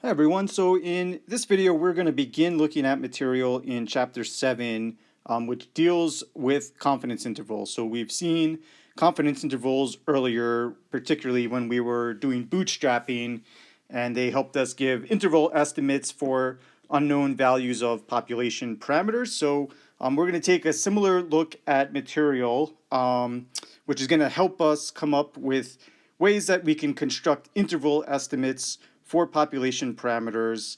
Hi everyone. So in this video, we're going to begin looking at material in chapter 7, which deals with confidence intervals. So we've seen confidence intervals earlier, particularly when we were doing bootstrapping, and they helped us give interval estimates for unknown values of population parameters. So we're going to take a similar look at material, which is going to help us come up with ways that we can construct interval estimates for population parameters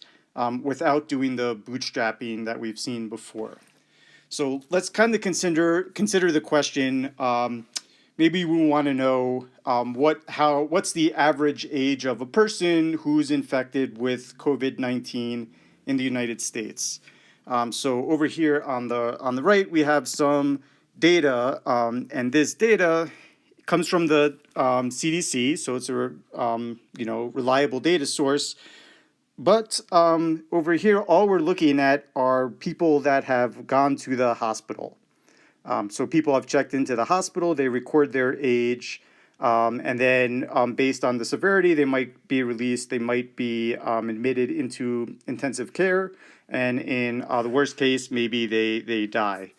without doing the bootstrapping that we've seen before. So let's kind of consider the question. Maybe we want to know what's the average age of a person who's infected with COVID-19 in the United States. So over here on the right, we have some data, and this data comes from the CDC, so it's a reliable data source. But over here, all we're looking at are people that have gone to the hospital. So people have checked into the hospital, they record their age, and then based on the severity, they might be released, they might be admitted into intensive care, and in the worst case, maybe they die.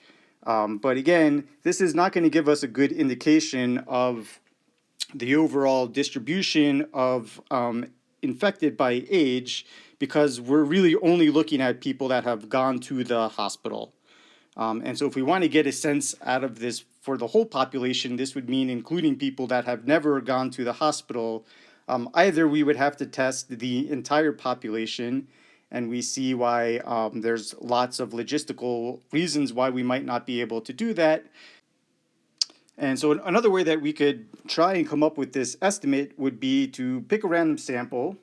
But again, this is not going to give us a good indication of the overall distribution of infected by age, because we're really only looking at people that have gone to the hospital. And so if we want to get a sense out of this for the whole population, this would mean including people that have never gone to the hospital. Either we would have to test the entire population, and we see why there's lots of logistical reasons why we might not be able to do that. And so another way that we could try and come up with this estimate would be to pick a random sample,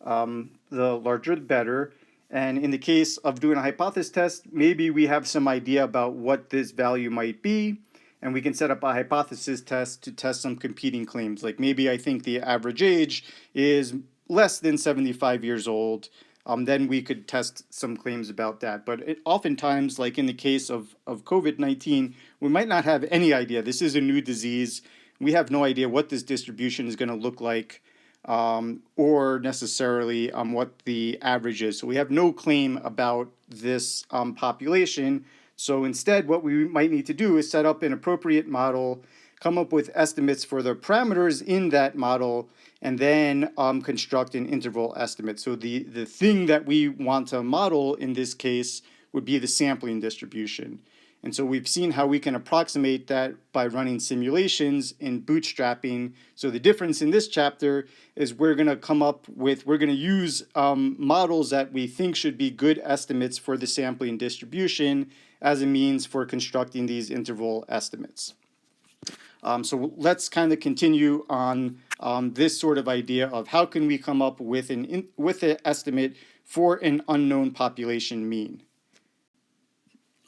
the larger the better. And in the case of doing a hypothesis test, maybe we have some idea about what this value might be, and we can set up a hypothesis test to test some competing claims. Like maybe I think the average age is less than 75 years old. Then we could test some claims about that. But oftentimes, like in the case of COVID-19, we might not have any idea. This is a new disease. We have no idea what this distribution is going to look like, or necessarily what the average is. So we have no claim about this population. So instead, what we might need to do is set up an appropriate model, come up with estimates for the parameters in that model, and then construct an interval estimate. So the thing that we want to model in this case would be the sampling distribution. And so we've seen how we can approximate that by running simulations in bootstrapping. So the difference in this chapter is we're going to use models that we think should be good estimates for the sampling distribution as a means for constructing these interval estimates. So let's kind of continue on this sort of idea of how can we come up with an estimate for an unknown population mean.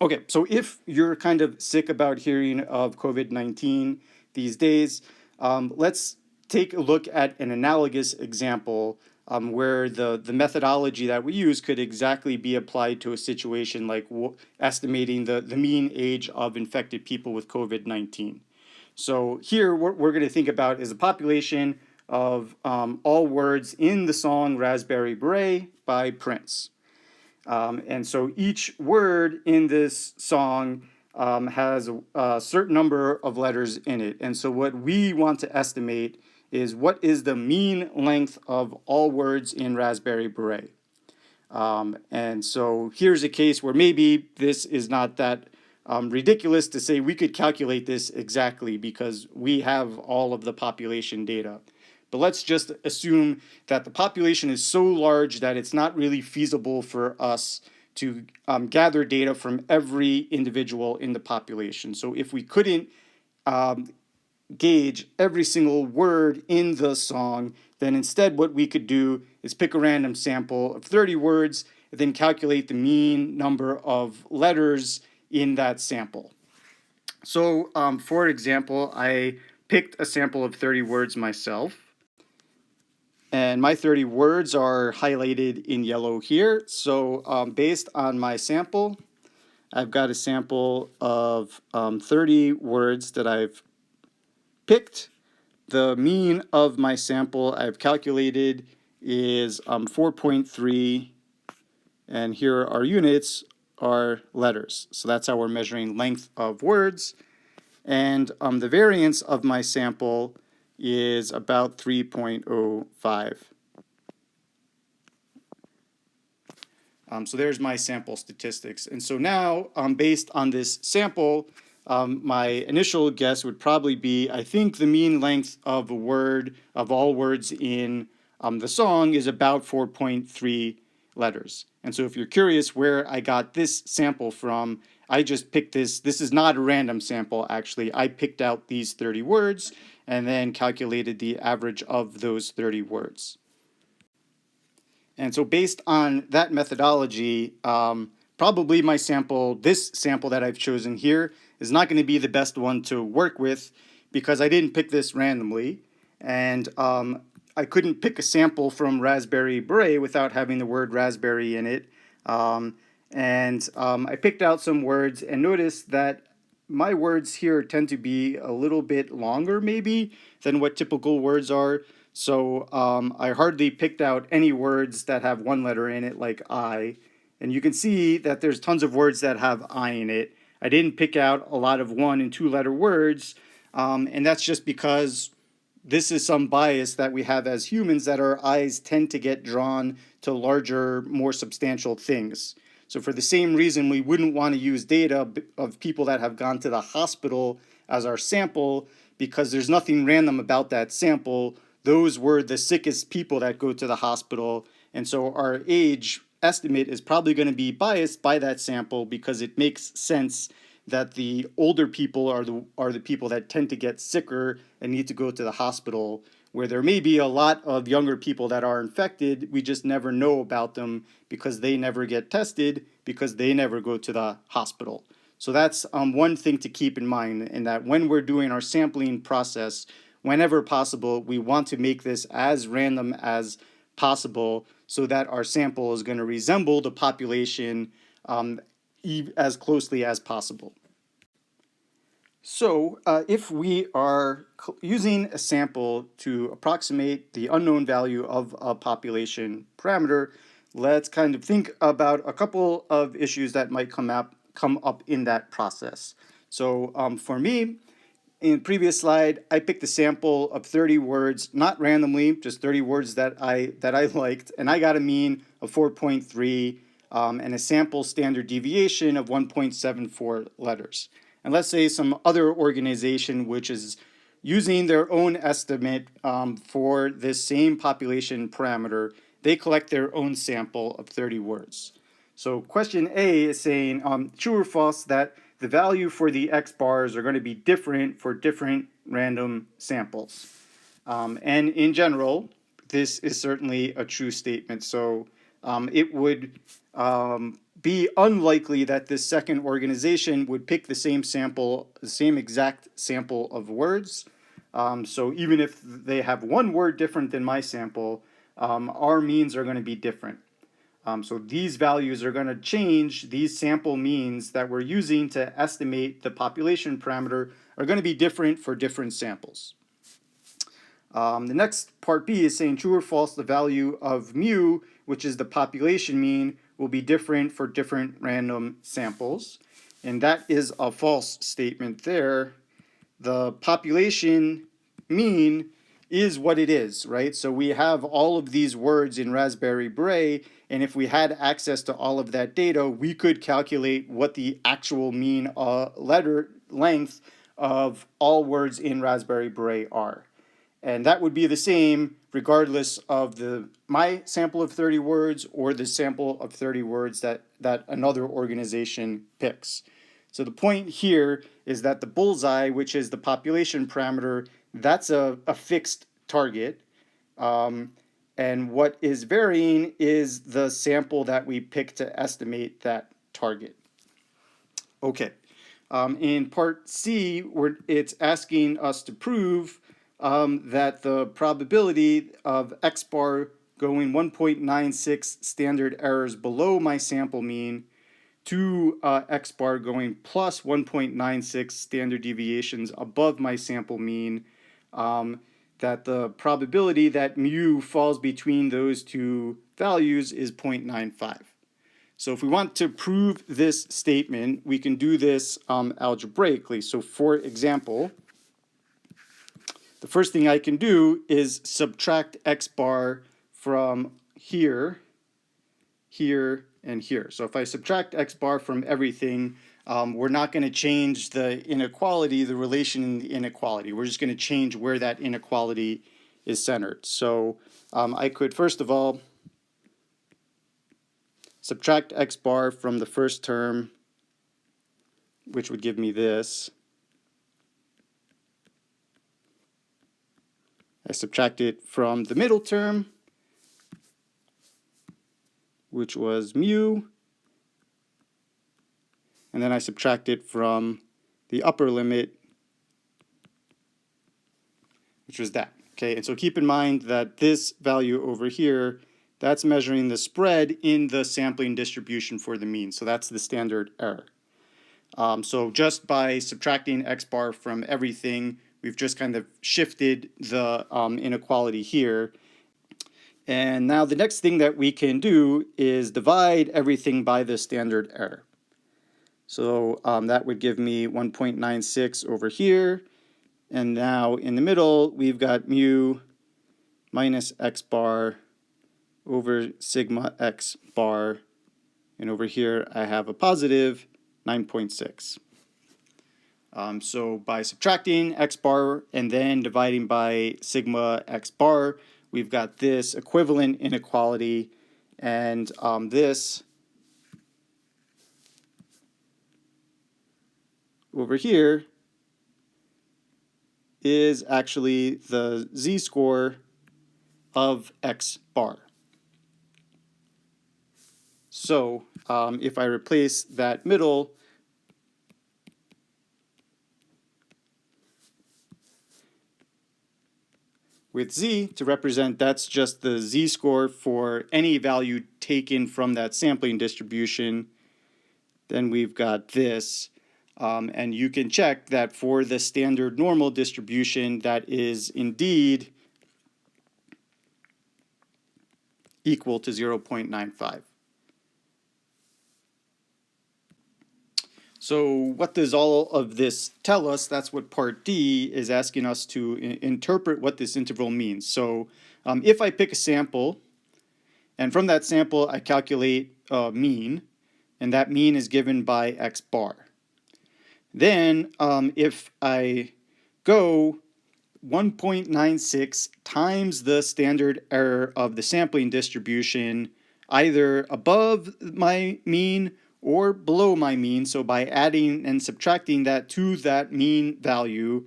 Okay, so if you're kind of sick about hearing of COVID-19 these days, let's take a look at an analogous example where the methodology that we use could exactly be applied to a situation like estimating the mean age of infected people with COVID-19. So here, what we're going to think about is a population of all words in the song Raspberry Beret by Prince. And so each word in this song has a certain number of letters in it. And so what we want to estimate is what is the mean length of all words in Raspberry Beret. And so here's a case where maybe this is not that ridiculous to say we could calculate this exactly because we have all of the population data. But let's just assume that the population is so large that it's not really feasible for us to gather data from every individual in the population. So if we couldn't gauge every single word in the song, then instead what we could do is pick a random sample of 30 words and then calculate the mean number of letters in that sample. So for example, I picked a sample of 30 words myself. And my 30 words are highlighted in yellow here. So based on my sample, I've got a sample of 30 words that I've picked. The mean of my sample I've calculated is 4.3, and here our units are letters. So that's how we're measuring length of words. And the variance of my sample is about 3.05. So there's my sample statistics. And so now, based on this sample, my initial guess would probably be, I think the mean length of a word, of all words in the song, is about 4.3 letters. And so if you're curious where I got this sample from, I just picked this. This is not a random sample, actually. I picked out these 30 words and then calculated the average of those 30 words. And so based on that methodology, probably my sample, this sample that I've chosen here, is not going to be the best one to work with because I didn't pick this randomly. And I couldn't pick a sample from Raspberry Beret without having the word raspberry in it. I picked out some words and noticed that my words here tend to be a little bit longer, maybe, than what typical words are. So I hardly picked out any words that have one letter in it, like I. And you can see that there's tons of words that have I in it. I didn't pick out a lot of 1 and 2 letter words, and that's just because this is some bias that we have as humans, that our eyes tend to get drawn to larger, more substantial things. So for the same reason, we wouldn't want to use data of people that have gone to the hospital as our sample, because there's nothing random about that sample. Those were the sickest people that go to the hospital. And so our age estimate is probably going to be biased by that sample, because it makes sense that the older people are the people that tend to get sicker and need to go to the hospital, where there may be a lot of younger people that are infected. We just never know about them because they never get tested, because they never go to the hospital. So that's one thing to keep in mind, in that when we're doing our sampling process, whenever possible, we want to make this as random as possible so that our sample is going to resemble the population as closely as possible. So if we are using a sample to approximate the unknown value of a population parameter, let's kind of think about a couple of issues that might come up in that process. So for me, in the previous slide, I picked a sample of 30 words, not randomly, just 30 words that I liked, and I got a mean of 4.3 and a sample standard deviation of 1.74 letters. And let's say some other organization which is using their own estimate for this same population parameter, they collect their own sample of 30 words. So question A is saying true or false that the value for the X bars are going to be different for different random samples. And in general, this is certainly a true statement. So it would be unlikely that this second organization would pick the same sample, the same exact sample of words. So even if they have one word different than my sample, our means are going to be different. So these values are going to change. These sample means that we're using to estimate the population parameter are going to be different for different samples. The next part B is saying true or false the value of mu, which is the population mean, will be different for different random samples. And that is a false statement there. The population mean is what it is, right? So we have all of these words in Raspberry Beret, and if we had access to all of that data, we could calculate what the actual mean letter length of all words in Raspberry Beret are. And that would be the same regardless of my sample of 30 words or the sample of 30 words that another organization picks. So the point here is that the bullseye, which is the population parameter, that's a fixed target. And what is varying is the sample that we pick to estimate that target. Okay. In part C, it's asking us to prove that the probability of X bar going 1.96 standard errors below my sample mean to X bar going plus 1.96 standard deviations above my sample mean, that the probability that mu falls between those two values is 0.95. So if we want to prove this statement, we can do this algebraically. So for example, the first thing I can do is subtract x bar from here, here, and here. So if I subtract x bar from everything, we're not going to change the inequality, the relation in the inequality. We're just going to change where that inequality is centered. So I could first of all subtract x bar from the first term, which would give me this. I subtract it from the middle term, which was mu, and then I subtract it from the upper limit, which was that. Okay, and so keep in mind that this value over here, that's measuring the spread in the sampling distribution for the mean. So that's the standard error. So just by subtracting x bar from everything, we've just kind of shifted the inequality here. And now the next thing that we can do is divide everything by the standard error. So that would give me 1.96 over here. And now in the middle, we've got mu minus x bar over sigma x bar. And over here, I have a positive 9.6. So by subtracting x bar and then dividing by sigma x bar, we've got this equivalent inequality, and this over here is actually the z-score of x bar. So if I replace that middle with z to represent, that's just the z-score for any value taken from that sampling distribution, then we've got this. And you can check that for the standard normal distribution, that is indeed equal to 0.95. So what does all of this tell us? That's what part D is asking us to interpret what this interval means. So if I pick a sample, and from that sample I calculate a mean, and that mean is given by x bar. Then if I go 1.96 times the standard error of the sampling distribution, either above my mean or below my mean, so by adding and subtracting that to that mean value,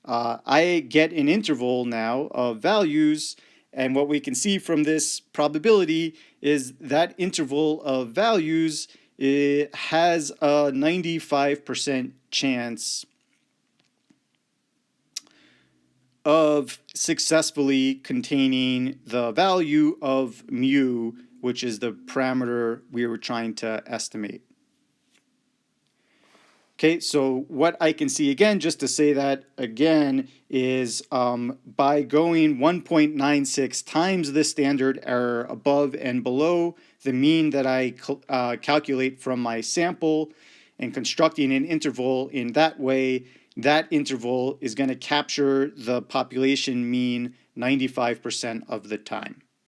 I get an interval now of values, and what we can see from this probability is that interval of values, it has a 95% chance of successfully containing the value of mu, which is the parameter we were trying to estimate. Okay, so what I can see again, just to say that again, is by going 1.96 times the standard error above and below the mean that I calculate from my sample and constructing an interval in that way, that interval is going to capture the population mean 95% of the time.